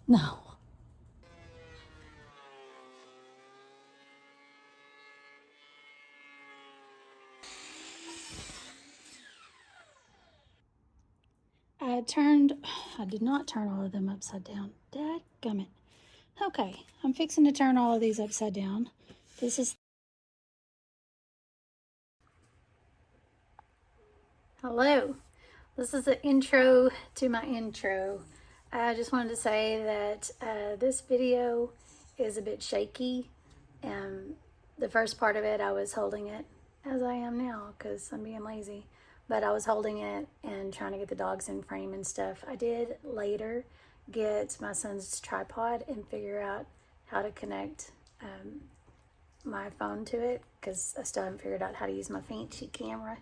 No. I did not turn all of them upside down. Dadgummit. Okay, I'm fixing to turn all of these upside down. This is... Hello. This is the intro to my intro. I just wanted to say that this video is a bit shaky. The first part of it, I was holding it as I am now because I'm being lazy. But I was holding it and trying to get the dogs in frame and stuff. I did later get my son's tripod and figure out how to connect my phone to it because I still haven't figured out how to use my fancy camera.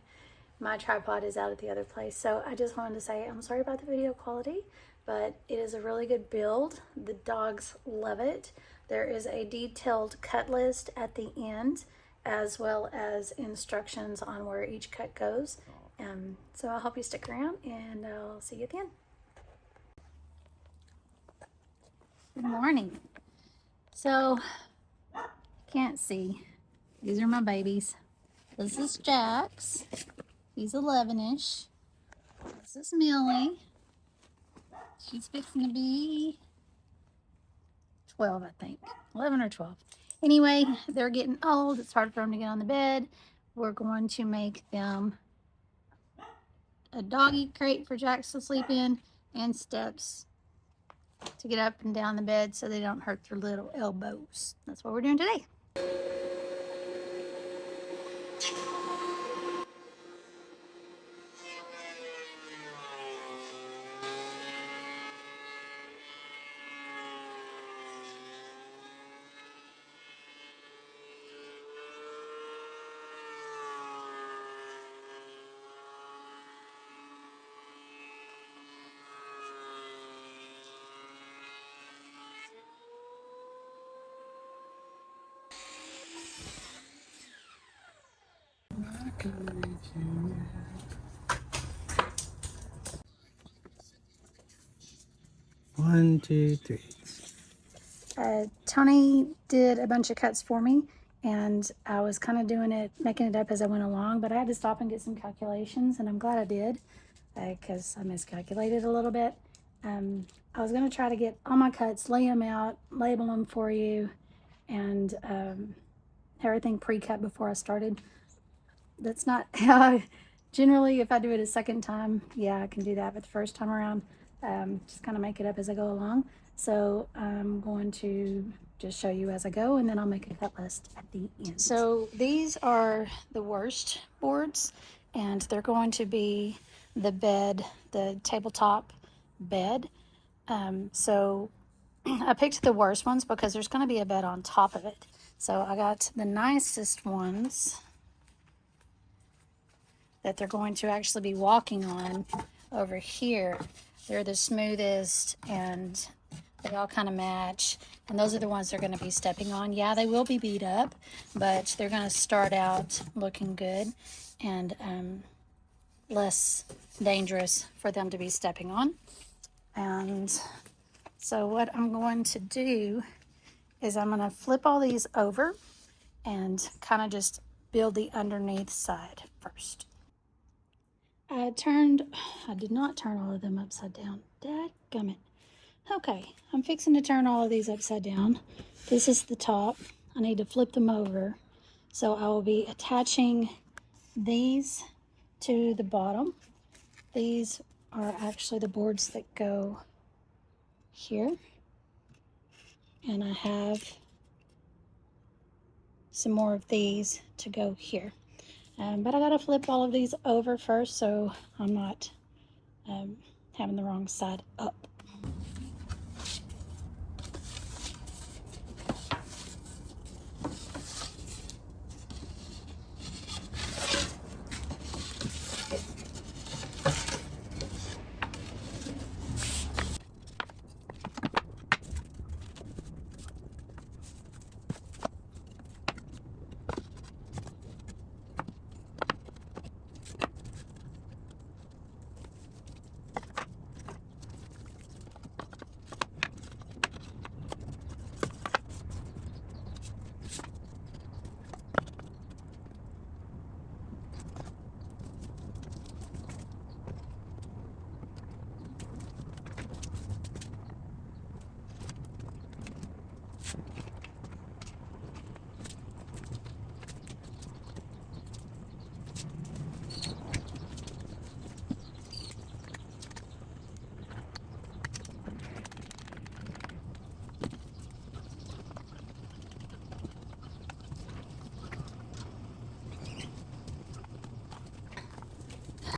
My tripod is out at the other place. So I just wanted to say I'm sorry about the video quality, but it is a really good build. The dogs love it. There is a detailed cut list at the end, as well as instructions on where each cut goes. So I hope you stick around, and I'll see you at the end. Good morning. So, can't see. These are my babies. This is Jax. He's 11-ish. This is Millie. She's fixing to be 12, I think. 11 or 12. Anyway, they're getting old. It's hard for them to get on the bed. We're going to make them a doggy crate for Jax to sleep in and steps to get up and down the bed so they don't hurt their little elbows. That's what we're doing today. One, two, three. Tony did a bunch of cuts for me, and I was kind of doing it, making it up as I went along, but I had to stop and get some calculations, and I'm glad I did because I miscalculated a little bit. I was going to try to get all my cuts, lay them out, label them for you, and everything pre-cut before I started. That's not how I, generally, if I do it a second time, yeah, I can do that, but the first time around, just kind of make it up as I go along. So I'm going to just show you as I go, and then I'll make a cut list at the end. So these are the worst boards, and they're going to be the bed, the tabletop bed. So I picked the worst ones because there's going to be a bed on top of it. So I got the nicest ones that they're going to actually be walking on over here. They're the smoothest and they all kind of match, and those are the ones they're going to be stepping on. Yeah, they will be beat up, but they're going to start out looking good and less dangerous for them to be stepping on. And so what I'm going to do is I'm going to flip all these over and kind of just build the underneath side first. I did not turn all of them upside down. Dadgummit. Okay, I'm fixing to turn all of these upside down. This is the top. I need to flip them over. So I will be attaching these to the bottom. These are actually the boards that go here. And I have some more of these to go here. But I gotta flip all of these over first so I'm not having the wrong side up.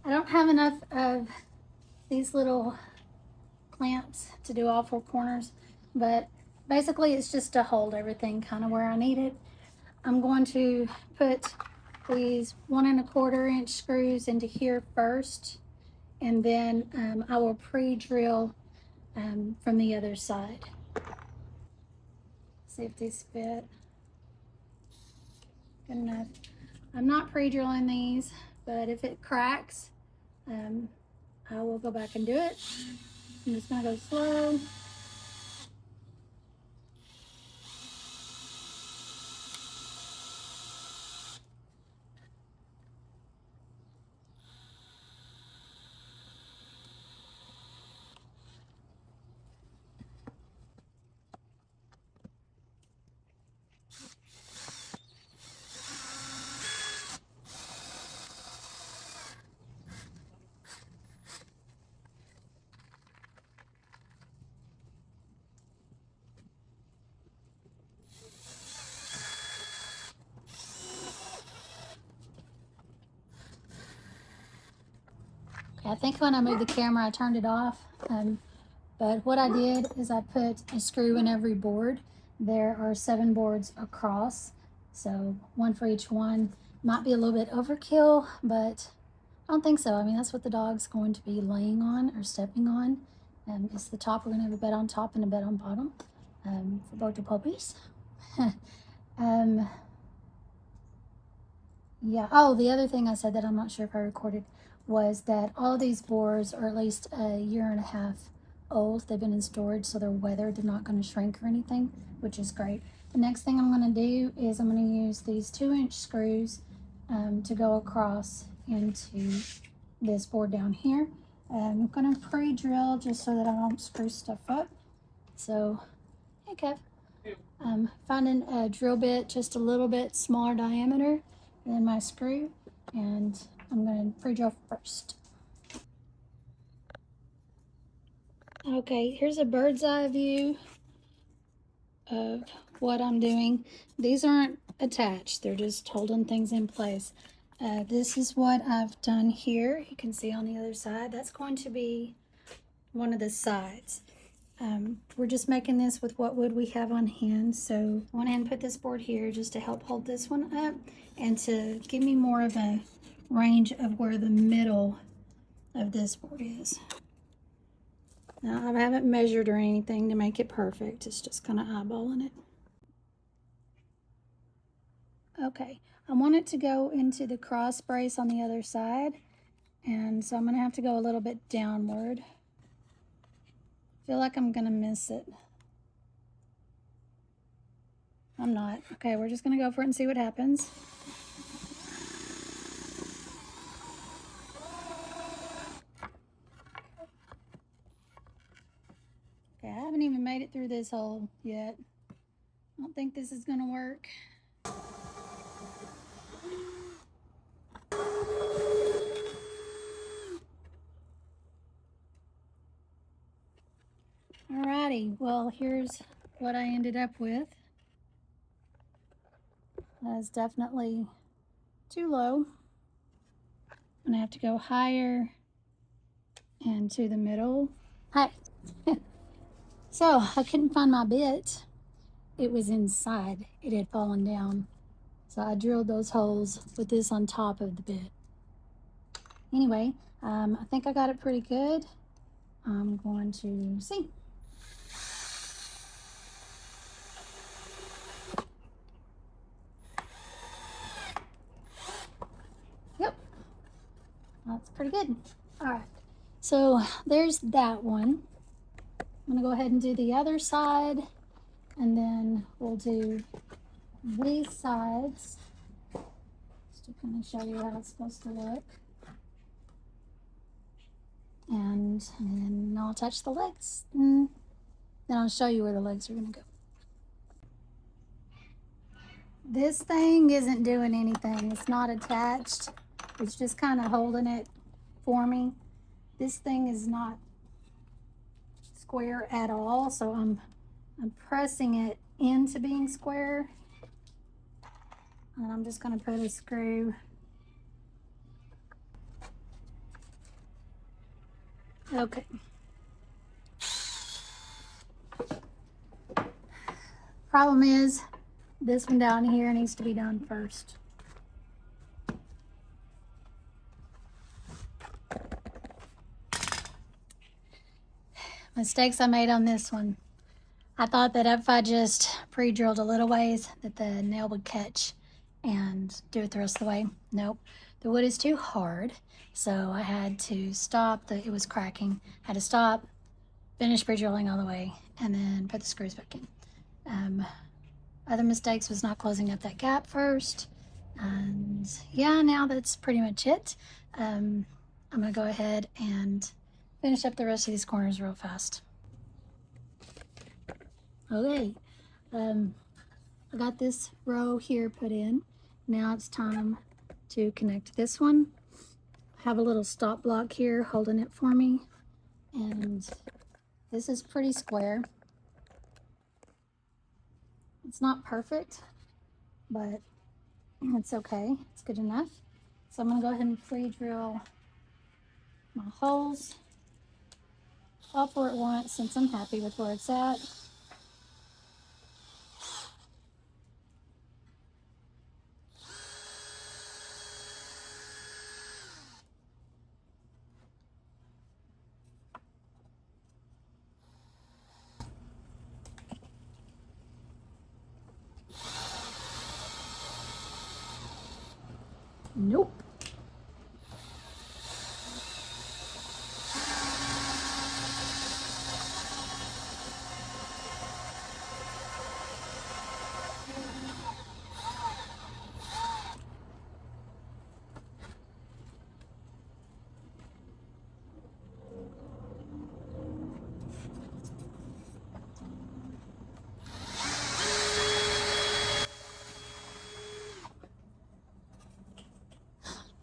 I don't have enough of these little clamps to do all four corners, but basically it's just to hold everything kind of where I need it. I'm going to put these 1 1/4 inch screws into here first, and then I will pre-drill from the other side. See if these fit. Good enough. I'm not pre-drilling these, but if it cracks, I will go back and do it. I'm just gonna go slow. I think when I moved the camera, I turned it off. But what I did is I put a screw in every board. There are 7 boards across, so 1 for each one. Might be a little bit overkill, but I don't think so. I mean, that's what the dog's going to be laying on or stepping on. It's the top. We're going to have a bed on top and a bed on bottom for both the puppies. Yeah. Oh, the other thing I said that I'm not sure if I recorded was that all of these boards are at least a 1.5 years old. They've been in storage, so they're weathered. They're not going to shrink or anything, which is great. The next thing I'm going to do is I'm going to use these 2-inch screws to go across into this board down here. I'm going to pre-drill just so that I don't screw stuff up. So, hey Kev. I'm finding a drill bit just a little bit smaller diameter than my screw, and I'm going to pre-drill first. Okay, here's a bird's eye view of what I'm doing. These aren't attached, they're just holding things in place. This is what I've done here. You can see on the other side, that's going to be one of the sides. We're just making this with what wood we have on hand, so I went ahead and put this board here just to help hold this one up and to give me more of a range of where the middle of this board is. Now, I haven't measured or anything to make it perfect. It's just kind of eyeballing it. Okay, I want it to go into the cross brace on the other side, and so I'm going to have to go a little bit downward. I feel like I'm going to miss it. I'm not. Okay, we're just going to go for it and see what happens. Okay, I haven't even made it through this hole yet. I don't think this is going to work. Alrighty, well, here's what I ended up with. That is definitely too low. I'm gonna have to go higher and to the middle. Hi. So I couldn't find my bit. It was inside. It had fallen down. So I drilled those holes with this on top of the bit. Anyway, I think I got it pretty good. I'm going to see. Yep, that's pretty good. All right, so there's that one. I'm gonna go ahead and do the other side, and then we'll do these sides just to kind of show you how it's supposed to look. And then I'll attach the legs, and then I'll show you where the legs are gonna go. This thing isn't doing anything. It's not attached. It's just kind of holding it for me. This thing is not square at all, so I'm pressing it into being square. And I'm just going to put a screw Okay. Problem is, this one down here needs to be done first. Mistakes I made on this one. I thought that if I just pre-drilled a little ways that the nail would catch and do it the rest of the way. Nope. The wood is too hard, so I had to stop. It was cracking. Had to stop, finish pre-drilling all the way, and then put the screws back in. Other mistakes was not closing up that gap first. And yeah, now that's pretty much it. I'm gonna go ahead and finish up the rest of these corners real fast. Okay, I got this row here put in. Now it's time to connect this one. I have a little stop block here holding it for me, and this is pretty square. It's not perfect, but it's okay. It's good enough. So I'm gonna go ahead and pre-drill my holes all four at once since I'm happy with where it's at. Nope.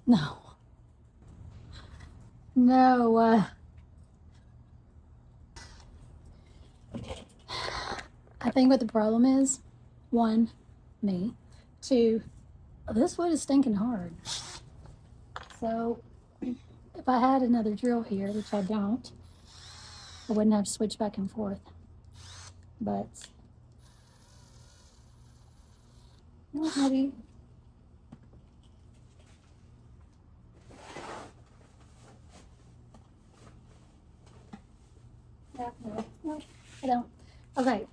No. No. I think what the problem is, one, me. Two, this wood is stinking hard. So if I had another drill here, which I don't, I wouldn't have to switch back and forth. But well, maybe. Yeah, no, I don't. Okay,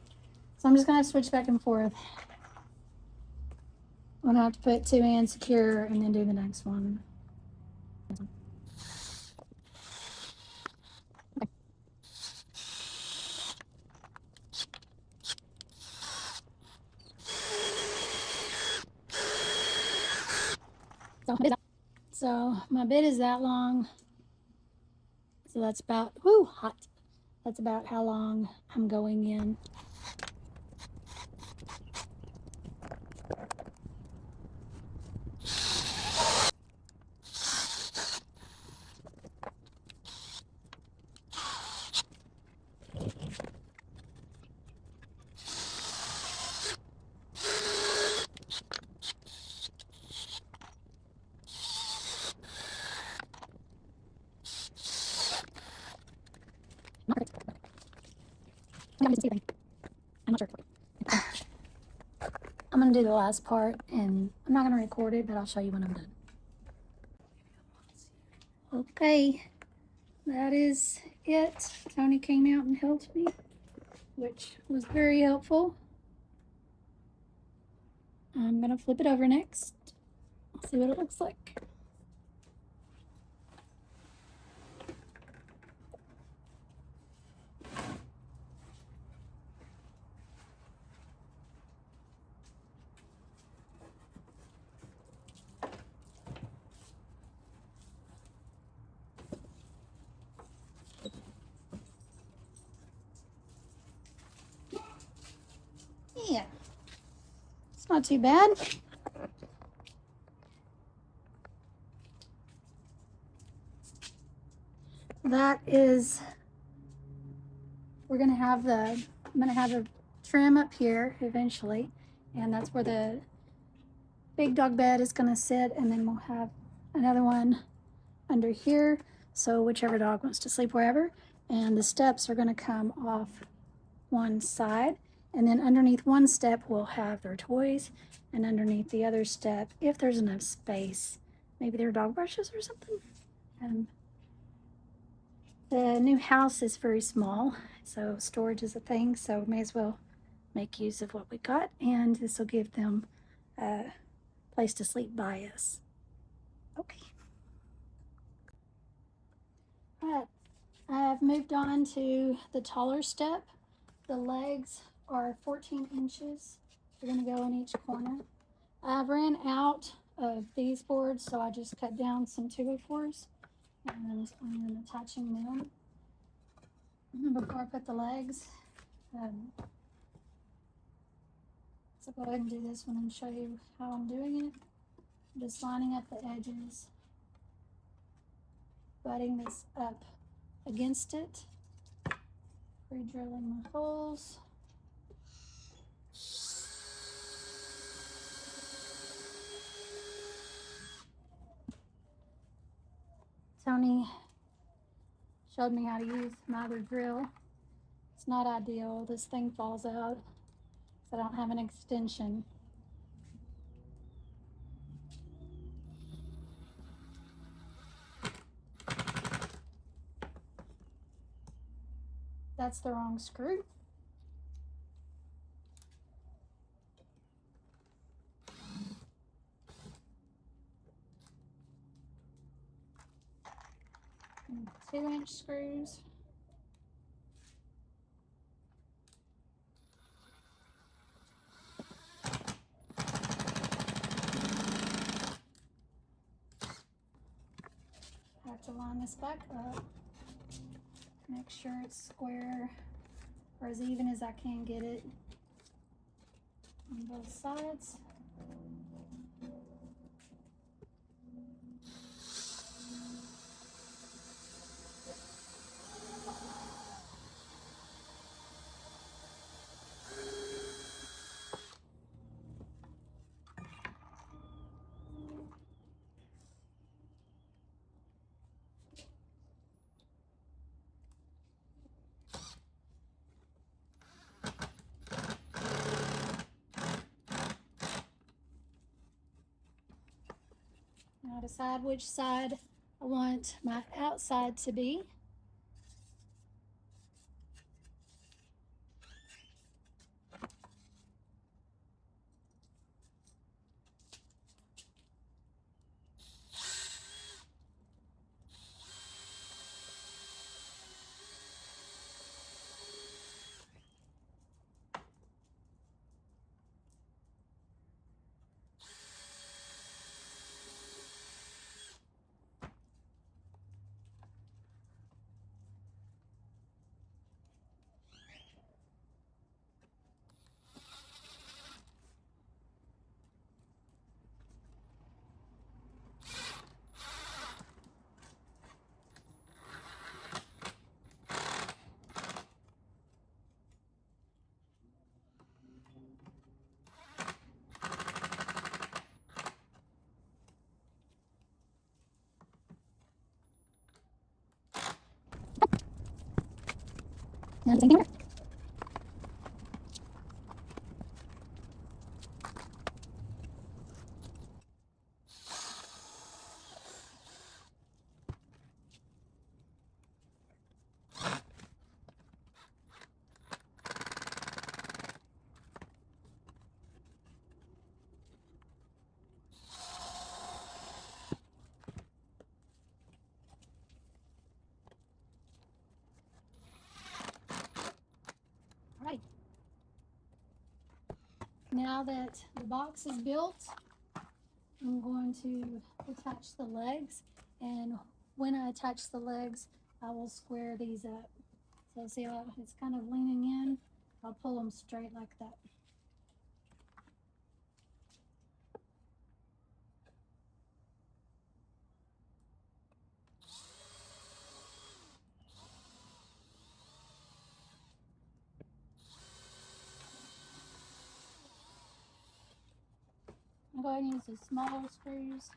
so I'm just gonna switch back and forth. I'm gonna have to put two in secure and then do the next one. So my bit is that long. So that's about, whoo, hot. That's about how long I'm going in. I'm not sure. I'm gonna do the last part, and I'm not gonna record it, but I'll show you when I'm done. Okay, that is it. Tony came out and helped me, which was very helpful. I'm gonna flip it over next. See what it looks like. Yeah, it's not too bad. That is, I'm gonna have a trim up here eventually, and that's where the big dog bed is gonna sit, and then we'll have another one under here. So whichever dog wants to sleep wherever. And the steps are going to come off one side. And then underneath one step, we'll have their toys. And underneath the other step, if there's enough space, maybe their dog brushes or something. The new house is very small, so storage is a thing, so may as well make use of what we got, and this will give them a place to sleep by us. Okay. All right, I've moved on to the taller step. The legs are 14 inches. They're going to go in each corner. I've ran out of these boards, so I just cut down some 204s, and I'm attaching them. Before I put the legs, so go ahead and do this one and show you how I'm doing it. I'm just lining up the edges, butting this up against it, re-drilling my holes. Tony showed me how to use my other drill. It's not ideal. This thing falls out, so I don't have an extension. That's the wrong screw. And 2-inch screws. I have to line this back up. Make sure it's square or as even as I can get it on both sides. Now decide which side I want my outside to be. Now same here. All right. Now that the box is built, I'm going to attach the legs, and when I attach the legs, I will square these up. So see how it's kind of leaning in? I'll pull them straight like that. I'm going to use the smaller screws.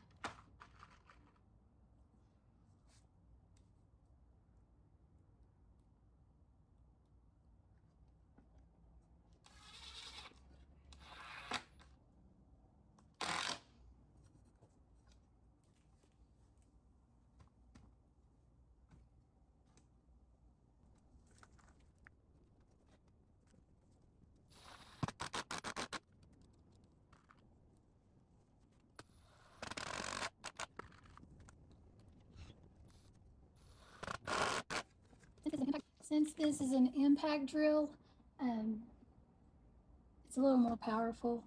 Since this is an impact drill, it's a little more powerful.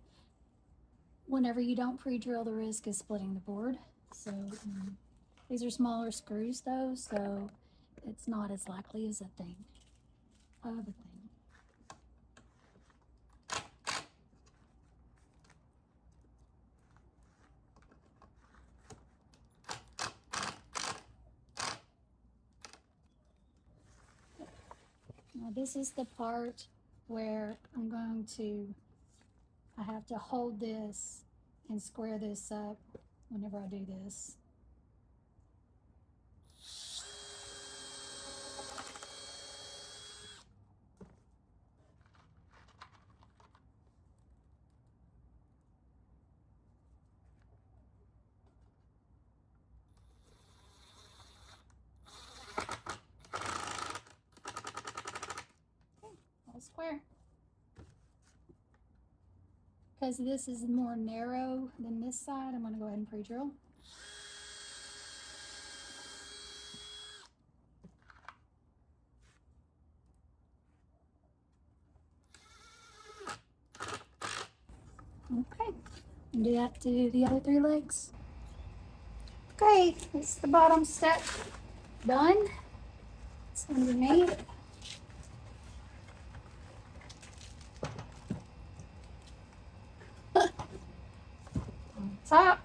Whenever you don't pre-drill, the risk is splitting the board. So these are smaller screws though, so it's not as likely as a thing. Now this is the part where I have to hold this and square this up whenever I do this. All square. Because this is more narrow than this side, I'm going to go ahead and pre-drill. Okay, and do that to the other 3 legs. Okay, this is the bottom step done. It's underneath. On top.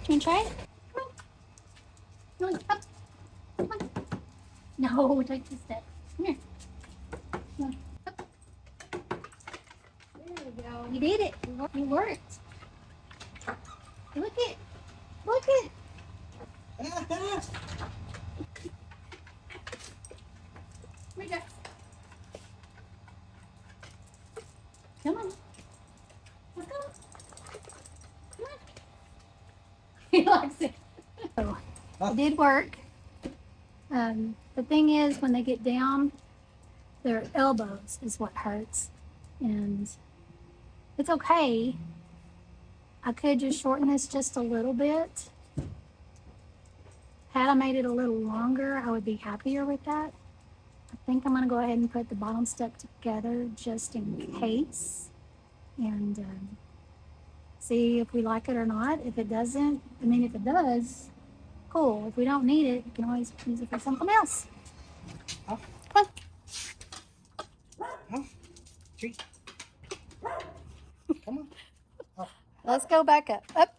You want to try it? Come on. Come on, up. Come on. No, take the step. Come here. Come on. Up. There we go. You did it. You worked. Look it. Look it. Here we go. Come on. Let's go. Come on. He likes it. So, it did work. The thing is, when they get down, their elbows is what hurts. And it's okay. I could just shorten this just a little bit. Had I made it a little longer, I would be happier with that. I think I'm going to go ahead and put the bottom step together just in case. And see if we like it or not. If it doesn't, if it does, cool. If we don't need it, we can always use it for something else. Oh. Come on. Oh. Tree. Come on. Oh. Let's go back up. Up.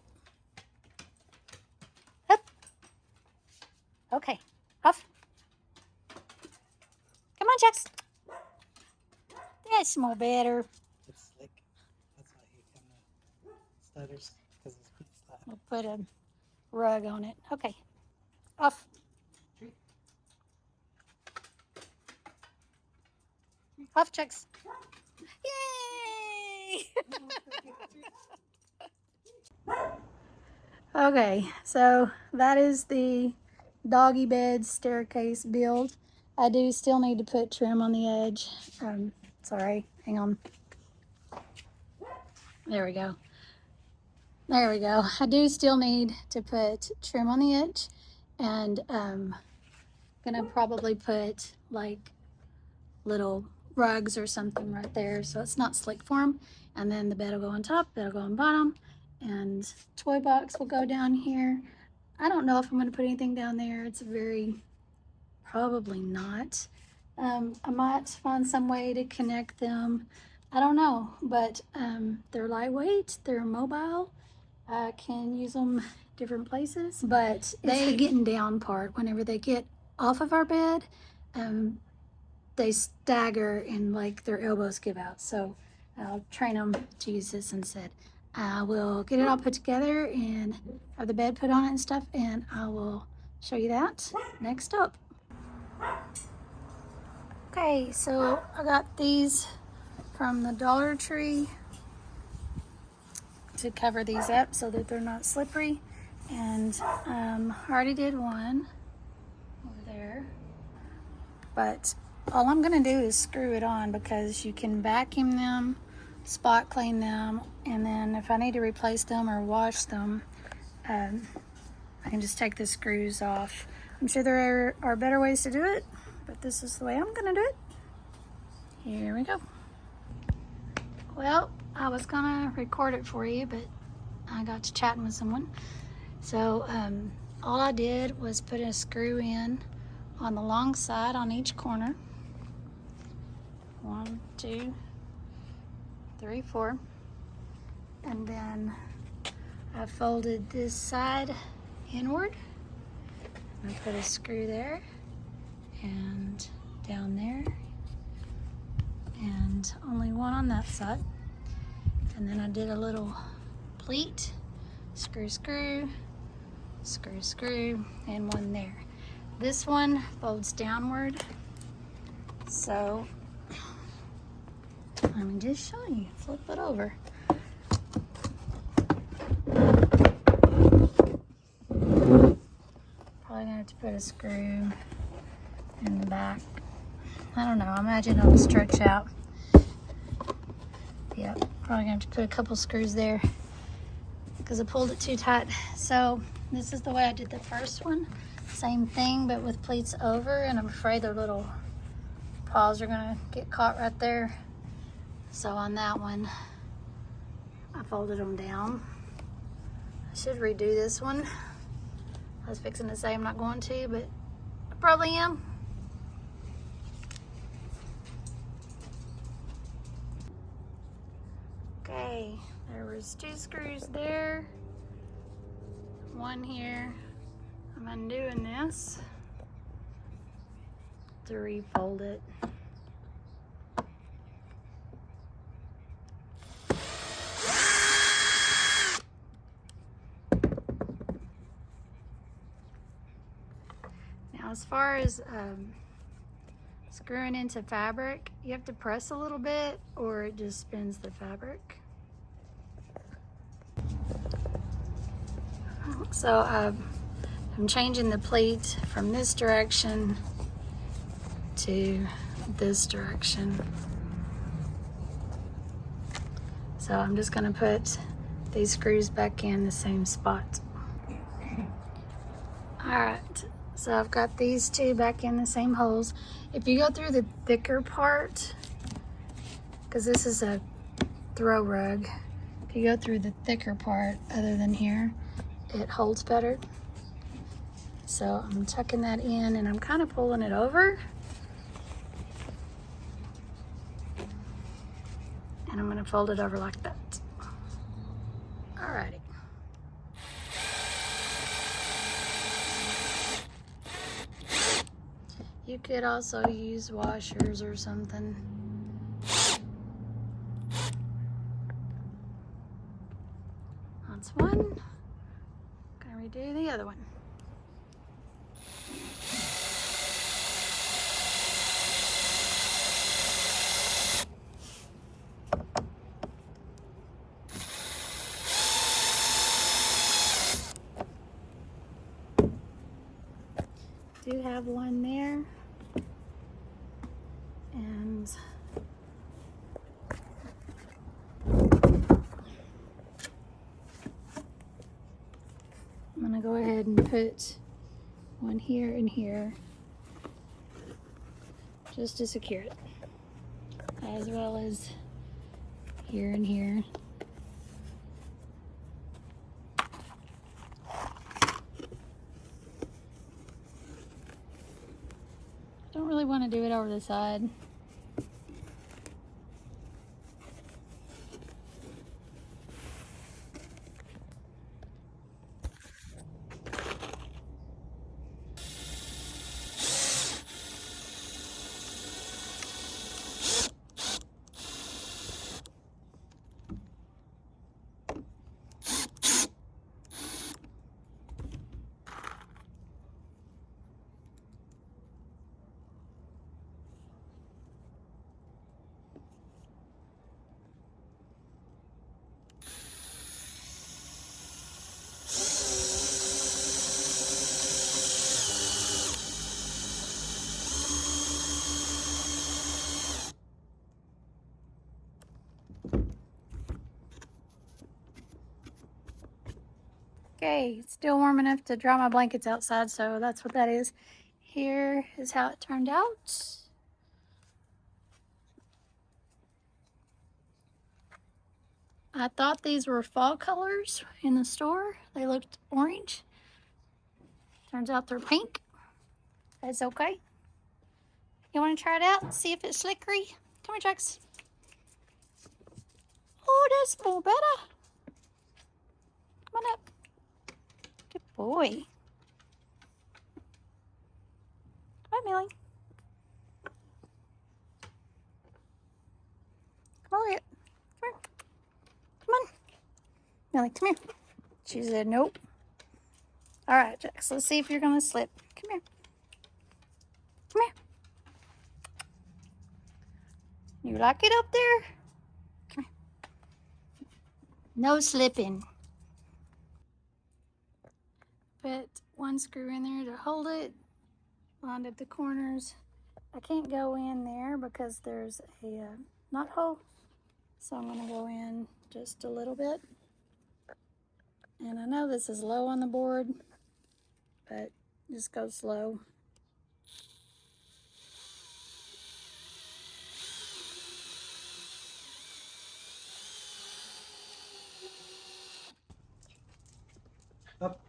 Up. Okay. Off. Come on, Jax. That's more better. It's like, that's why he kind of stutters, because his feet stutter. We'll put a rug on it. Okay. Off. Tree. Off, Jax. Yay! Okay, so that is the doggy bed staircase build. I do still need to put trim on the edge. Sorry, hang on. There we go. There we go. I do still need to put trim on the edge, and gonna probably put like little rugs or something right there so it's not slick form. And then the bed will go on top, bed will go on bottom, and toy box will go down here. I don't know if I'm going to put anything down there. It's probably not. I might find some way to connect them. I don't know, but they're lightweight, they're mobile. I can use them different places, but it's the getting down part. Whenever they get off of our bed, they stagger and like their elbows give out. So I'll train them to use this instead. I will get it all put together and have the bed put on it and stuff, and I will show you that next up. Okay, so I got these from the Dollar Tree to cover these up so that they're not slippery, and I already did one. there. But all I'm gonna do is screw it on because you can vacuum them, spot clean them, and then if I need to replace them or wash them, I can just take the screws off. I'm sure there are better ways to do it, but this is the way I'm gonna do it. Here we go. Well, I was gonna record it for you, but I got to chatting with someone. So all I did was put a screw in on the long side on each corner. 1, 2, 3, 4. And then I folded this side inward. I put a screw there and down there, and only one on that side. And then I did a little pleat, screw, screw, screw, screw, and one there. This one folds downward, so let me just show you. Flip it over. Probably gonna have to put a screw in the back. I don't know, I imagine it'll stretch out. Yep, probably gonna have to put a couple screws there because I pulled it too tight. So this is the way I did the first one. Same thing, but with pleats over, and I'm afraid their little paws are gonna get caught right there. So on that one, I folded them down. I should redo this one. I was fixing to say I'm not going to, but I probably am. Okay, there was 2 screws there, 1 here. I'm undoing this to refold it. Now, as far as screwing into fabric, you have to press a little bit or it just spins the fabric. So I'm changing the pleat from this direction to this direction. So I'm just gonna put these screws back in the same spot. All right, so I've got these 2 back in the same holes. If you go through the thicker part, because this is a throw rug, if you go through the thicker part other than here, it holds better. So I'm tucking that in and I'm kind of pulling it over. And I'm gonna fold it over like that. Alrighty. You could also use washers or something. That's one. Gonna redo the other one. Do have one there, and I'm gonna go ahead and put one here and here just to secure it, as well as here and here. Don't really want to do it over the side. Okay, it's still warm enough to dry my blankets outside, so that's what that is. Here is how it turned out. I thought these were fall colors in the store. They looked orange. Turns out they're pink. That's okay. You want to try it out? See if it's slickery? Come here, Jax. Oh, that's more better. Come on up. Good boy. Come on, Millie. Come over here. Come here. Come on. Millie, come here. She said nope. All right, Jax, let's see if you're going to slip. Come here. Come here. You like it up there? Come here. No slipping. Put one screw in there to hold it. Lined up the corners. I can't go in there because there's a knot hole. So I'm going to go in just a little bit. And I know this is low on the board, but just go slow. Up.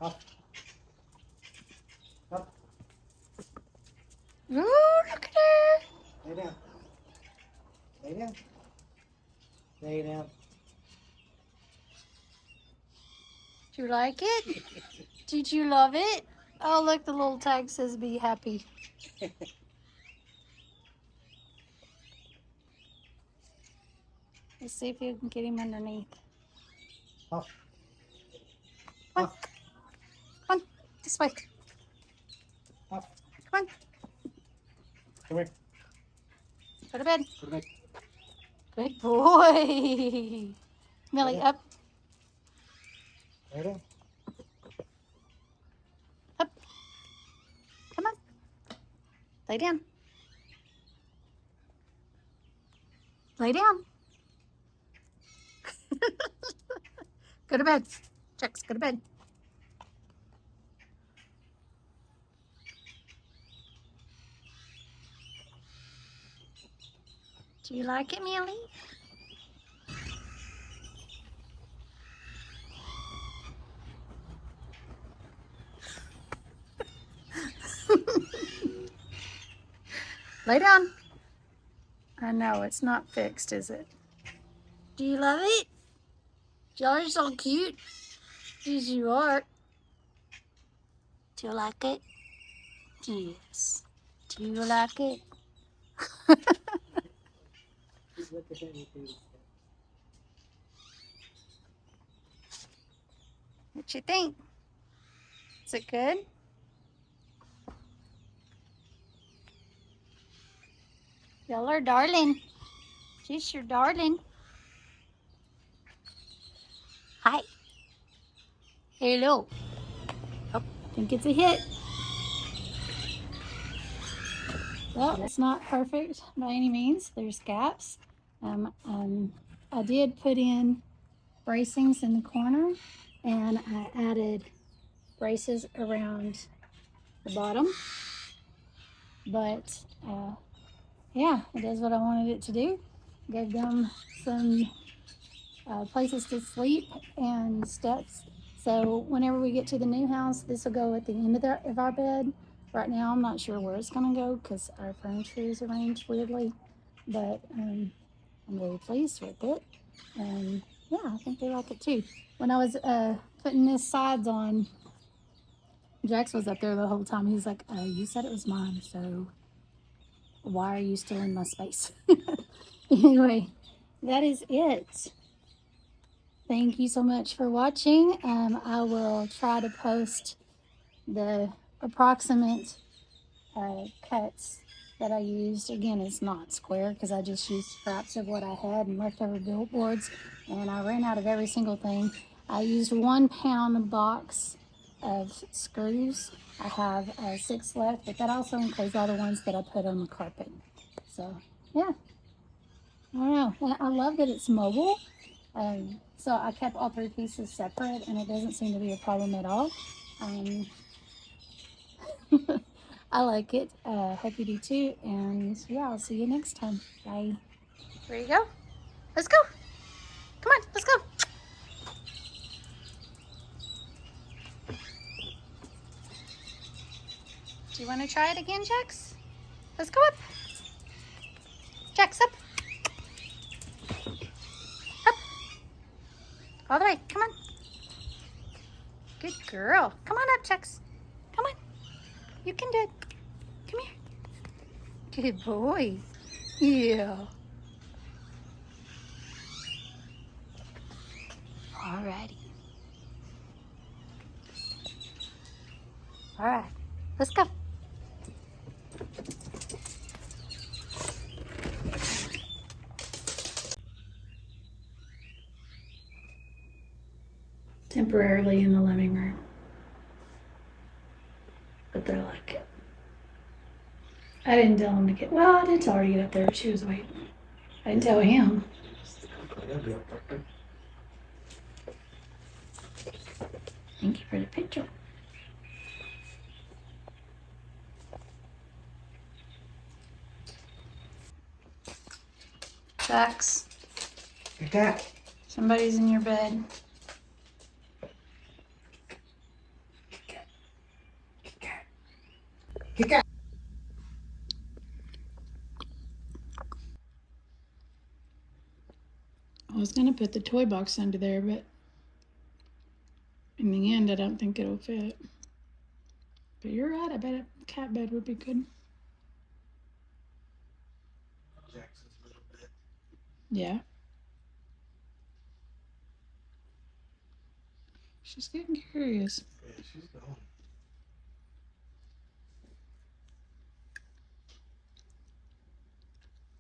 Up. Up. Ooh, look at her. Lay down. Lay down. Lay down. Did you like it? Did you love it? Oh, look, the little tag says be happy. Let's see if you can get him underneath. Off. Come on. Off. Come on. This way. Off. Come on. Come here. Go to bed. Go to bed. Good boy. Millie, up. Lay down. Up. Come on. Lay down. Lay down. Go to bed. Jax, go to bed. Do you like it, Millie? Lay down. I know, it's not fixed, is it? Do you love it? Y'all are so cute. Yes, you are. Do you like it? Yes. Do you like it? Just look at that. What you think? Is it good? Y'all are darling. She's your darling. Hi. Hello. Oh, I think it's a hit. Well, it's not perfect by any means. There's gaps. I did put in bracings in the corner, and I added braces around the bottom. But yeah, it does what I wanted it to do. Gave them some places to sleep and steps. So whenever we get to the new house, this will go at the end of our bed. Right now, I'm not sure where it's going to go because our furniture is arranged weirdly. But I'm really pleased with it. And yeah, I think they like it too. When I was putting this sides on, Jax was up there the whole time. He was like, you said it was mine, so why are you still in my space? Anyway, that is it. Thank you so much for watching. I will try to post the approximate cuts that I used. Again, it's not square because I just used scraps of what I had and leftover billboards, and I ran out of every single thing. I used 1 pound box of screws. I have 6 left, but that also includes all the ones that I put on the carpet. So yeah, I don't know. I love that it's mobile. So I kept all 3 pieces separate, and it doesn't seem to be a problem at all. I like it. Hope you do too. And yeah, I'll see you next time. Bye. There you go. Let's go. Come on, let's go. Do you want to try it again, Jax? Let's go up. Jax, up. Up. All the way. Come on. Good girl. Come on up, Jax. Come on. You can do it. Come here. Good boy. Yeah. Alrighty. All right. Let's go. Temporarily in the living room, but they like it. I didn't tell him to get, well, I did tell her to get up there, but she was waiting. I didn't tell him. Thank you for the picture. Jax, somebody's in your bed. I was gonna put the toy box under there, but in the end, I don't think it'll fit. But you're right, I bet a cat bed would be good. Jackson's a little bit. Yeah. She's getting curious. Yeah, she's going.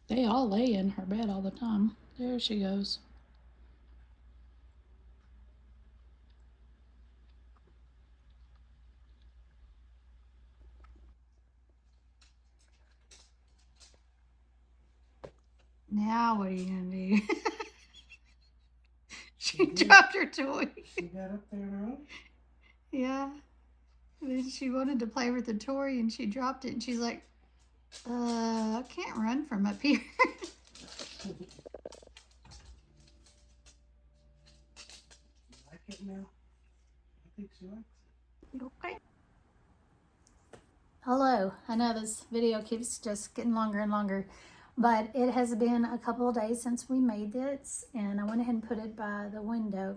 They all lay in her bed all the time. There she goes. Now what are you gonna do? She dropped her toy. She got up there and around? Yeah. And then she wanted to play with the toy and she dropped it and she's like, I can't run from up here. Like it now? I think she likes it. Okay. Hello. I know this video keeps just getting longer and longer, but it has been a couple of days since we made this, and I went ahead and put it by the window,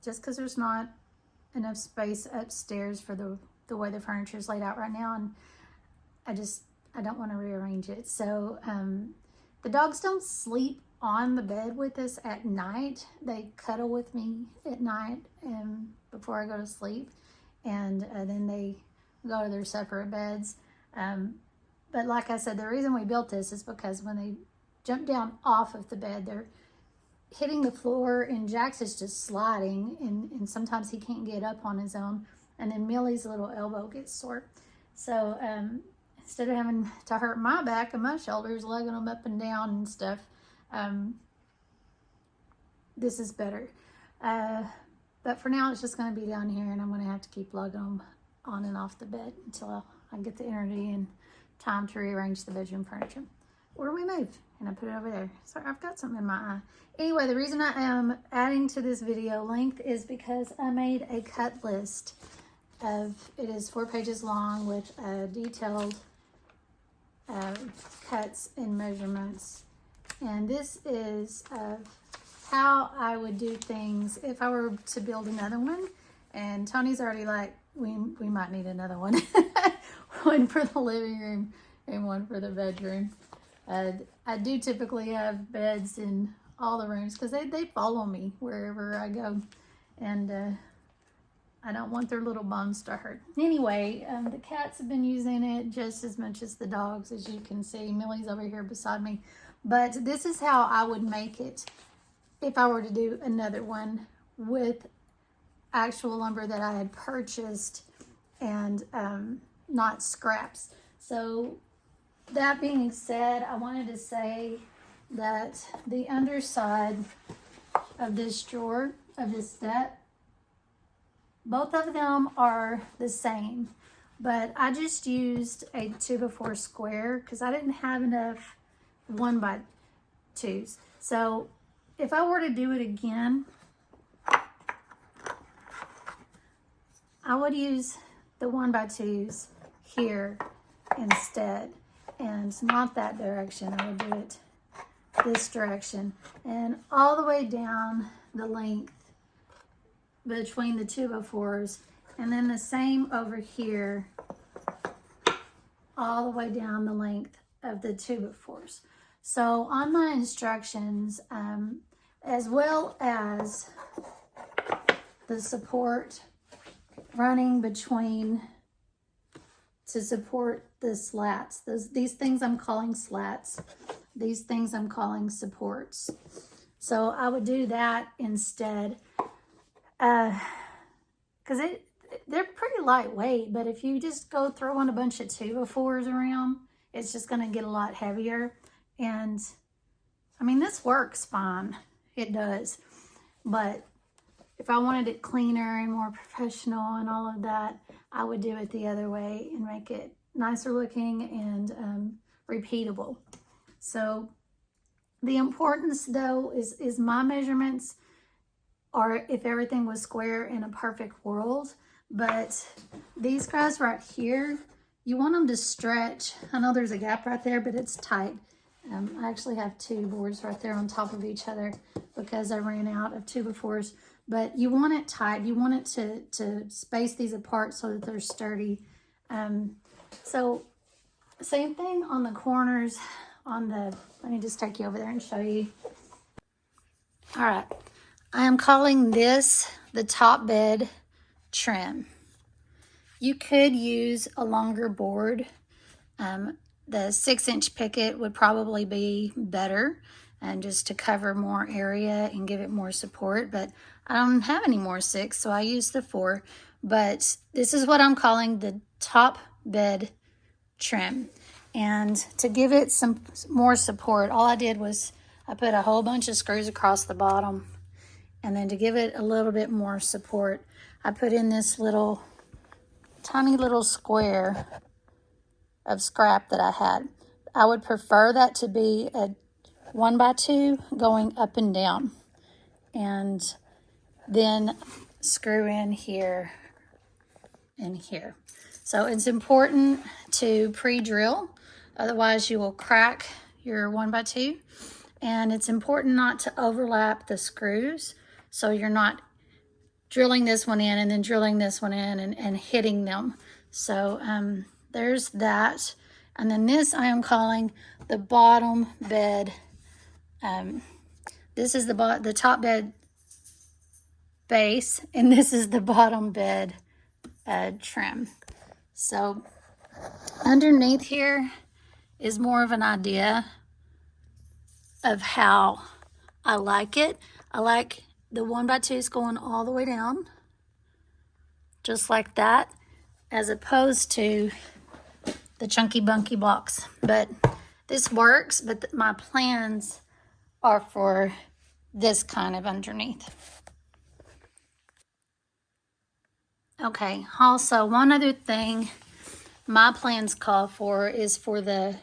just because there's not enough space upstairs for the way the furniture is laid out right now, and I don't want to rearrange it. So the dogs don't sleep on the bed with us at night. They cuddle with me at night before I go to sleep, and then they go to their separate beds. But like I said, the reason we built this is because when they jump down off of the bed, they're hitting the floor and Jax is just sliding, and sometimes he can't get up on his own, and then Millie's little elbow gets sore. So instead of having to hurt my back and my shoulders, lugging them up and down and stuff, this is better. But for now, it's just going to be down here, and I'm going to have to keep lugging them on and off the bed until I get the energy and time to rearrange the bedroom furniture. Or we move, and I put it over there. Sorry, I've got something in my eye. Anyway, the reason I am adding to this video length is because I made a cut list of, it is 4 pages long with detailed cuts and measurements. And this is how I would do things if I were to build another one. And Tony's already like, we might need another one. One for the living room and one for the bedroom. I do typically have beds in all the rooms because they follow me wherever I go. And I don't want their little bums to hurt. Anyway, the cats have been using it just as much as the dogs, as you can see. Millie's over here beside me. But this is how I would make it if I were to do another one with actual lumber that I had purchased and not scraps. So that being said, I wanted to say that the underside of this drawer, of this step. Both of them are the same, but I just used a 2x4 square because I didn't have enough 1x2s. So if I were to do it again, I would use the 1x2s here instead, and not that direction. I would do it this direction and all the way down the length between the 2x4s, and then the same over here all the way down the length of the 2x4s. So on my instructions, as well as the support running between to support the slats. These things I'm calling slats. These things I'm calling supports. So I would do that instead. Because they're pretty lightweight, but if you just go throwing a bunch of 2x4s around, it's just going to get a lot heavier. And I mean, this works fine. It does. But if I wanted it cleaner and more professional and all of that, I would do it the other way and make it nicer looking and repeatable. So the importance though is my measurements are if everything was square in a perfect world. But these guys right here, you want them to stretch. I know there's a gap right there, but it's tight. I actually have two boards right there on top of each other because I ran out of 2x4s. But you want it tight. You want it to space these apart so that they're sturdy. So same thing on the corners. Let me just take you over there and show you. All right. I am calling this the top bed trim. You could use a longer board. The 6-inch picket would probably be better, and just to cover more area and give it more support, but I don't have any more 6, so I use the 4. But this is what I'm calling the top bed trim. And to give it some more support, all I did was I put a whole bunch of screws across the bottom. And then to give it a little bit more support, I put in this tiny little square of scrap that I had. I would prefer that to be a 1x2 going up and down. And then screw in here and here. So it's important to pre-drill, otherwise you will crack your 1x2. And it's important not to overlap the screws, so you're not drilling this one in and then drilling this one in and hitting them. So there's that. And then this I am calling the bottom bed. This is the top bed base, and this is the bottom bed trim. So underneath here is more of an idea of how I like it. I like the 1x2s going all the way down, just like that, as opposed to the chunky bunky blocks. But this works, but my plans are for this kind of underneath. Okay, also one other thing my plans call for is for the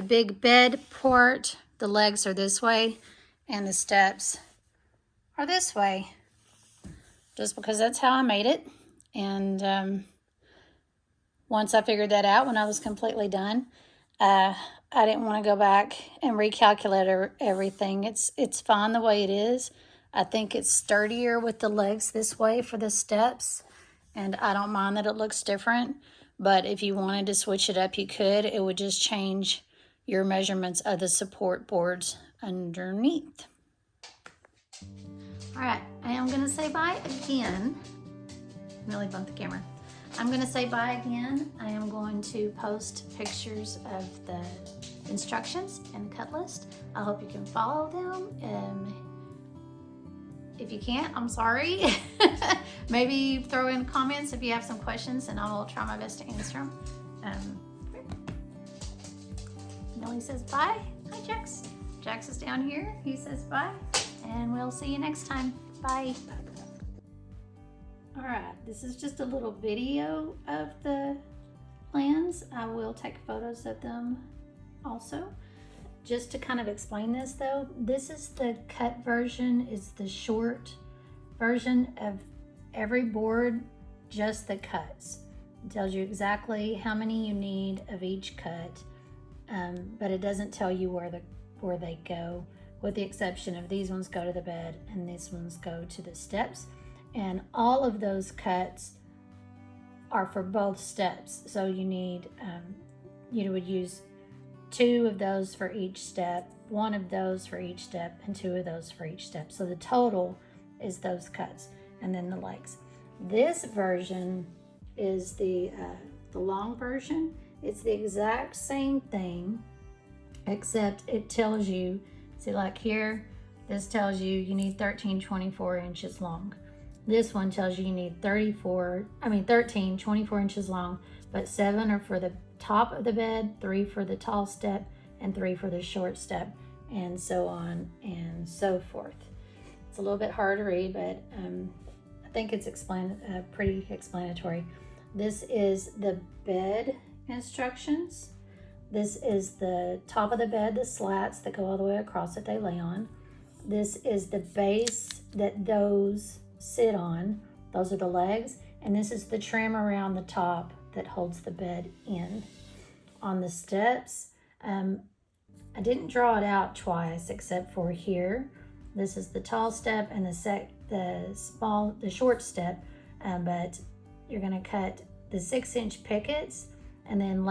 big bed part, the legs are this way and the steps are this way, just because that's how I made it. And once I figured that out, when I was completely done, I didn't want to go back and recalculate everything. It's fine the way it is. I think it's sturdier with the legs this way for the steps, and I don't mind that it looks different. But if you wanted to switch it up, you could. It would just change your measurements of the support boards underneath. All right, I am gonna say bye again. Really bumped the camera. I'm gonna say bye again. I am going to post pictures of the instructions and cut list. I hope you can follow them. If you can't, I'm sorry. Maybe throw in comments if you have some questions, and I will try my best to answer them. Millie says bye. Hi, Jax. Jax is down here. He says bye. and we'll see you next time. Bye. All right, this is just a little video of the plans. I will take photos of them also. Just to kind of explain this though, this is the cut version, it's the short version of every board, just the cuts. It tells you exactly how many you need of each cut, but it doesn't tell you where they go, with the exception of these ones go to the bed and these ones go to the steps. And all of those cuts are for both steps. So you need, you would use 2 of those for each step, 1 of those for each step, and 2 of those for each step. So the total is those cuts, and then the legs. This version is the long version. It's the exact same thing, except it tells you, see like here, this tells you you need 13 24 inches long. This one tells you need 13 24 inches long, but 7 are for the top of the bed, 3 for the tall step, and 3 for the short step, and so on and so forth. It's a little bit hard to read, but I think it's pretty explanatory. This is the bed instructions. This is the top of the bed, the slats that go all the way across that they lay on. This is the base that those sit on. Those are the legs, and this is the trim around the top that holds the bed in. On the steps, I didn't draw it out twice except for here. This is the tall step and the short step, but you're going to cut the 6-inch pickets and then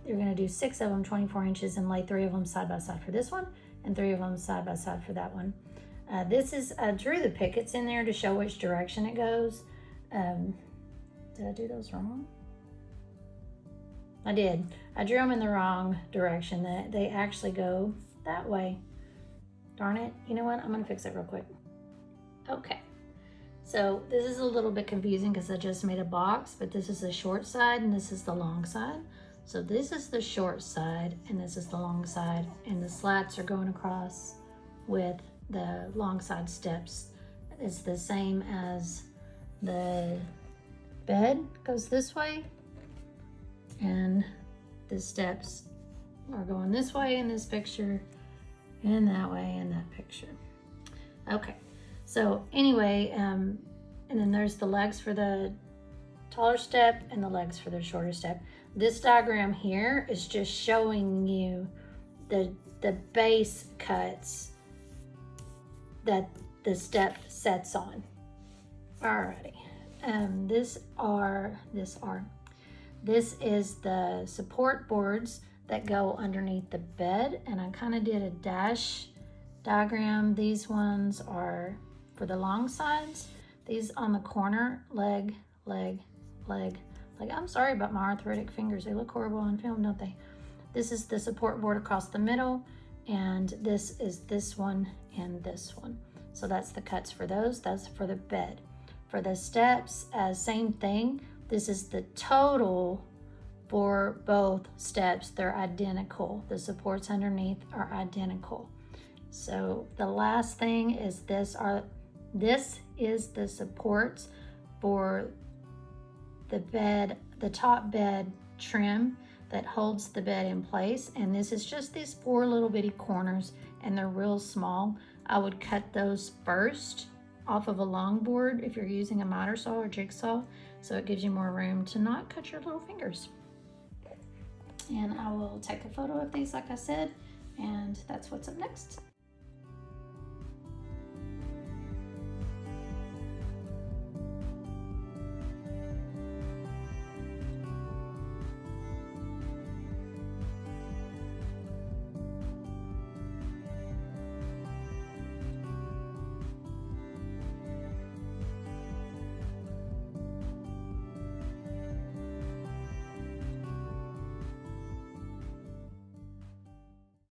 you're going to do 6 of them 24 inches and lay 3 of them side by side for this one and 3 of them side by side for that one. I drew the pickets in there to show which direction it goes. Did I do those wrong? I did. I drew them in the wrong direction. They actually go that way. Darn it. You know what? I'm going to fix it real quick. Okay. So this is a little bit confusing because I just made a box, but this is the short side and this is the long side. So this is the short side and this is the long side, and the slats are going across with the long side steps. It's the same as the bed goes this way, and the steps are going this way in this picture and that way in that picture. Okay, so anyway, and then there's the legs for the taller step and the legs for the shorter step. This diagram here is just showing you the base cuts that the step sets on. Alrighty, this is the support boards that go underneath the bed, and I kind of did a dash diagram. These ones are for the long sides. These on the corner, leg, leg, leg, leg. I'm sorry about my arthritic fingers. They look horrible on film, don't they? This is the support board across the middle, and this is this one and this one. So that's the cuts for those. That's for the bed. For the steps, same thing. This is the total for both steps. They're identical. The supports underneath are identical. So the last thing is this is the supports for the bed, the top bed trim that holds the bed in place. And this is just these 4 little bitty corners, and they're real small. I would cut those first off of a long board if you're using a miter saw or jigsaw, so it gives you more room to not cut your little fingers. And I will take a photo of these like I said, and that's what's up next.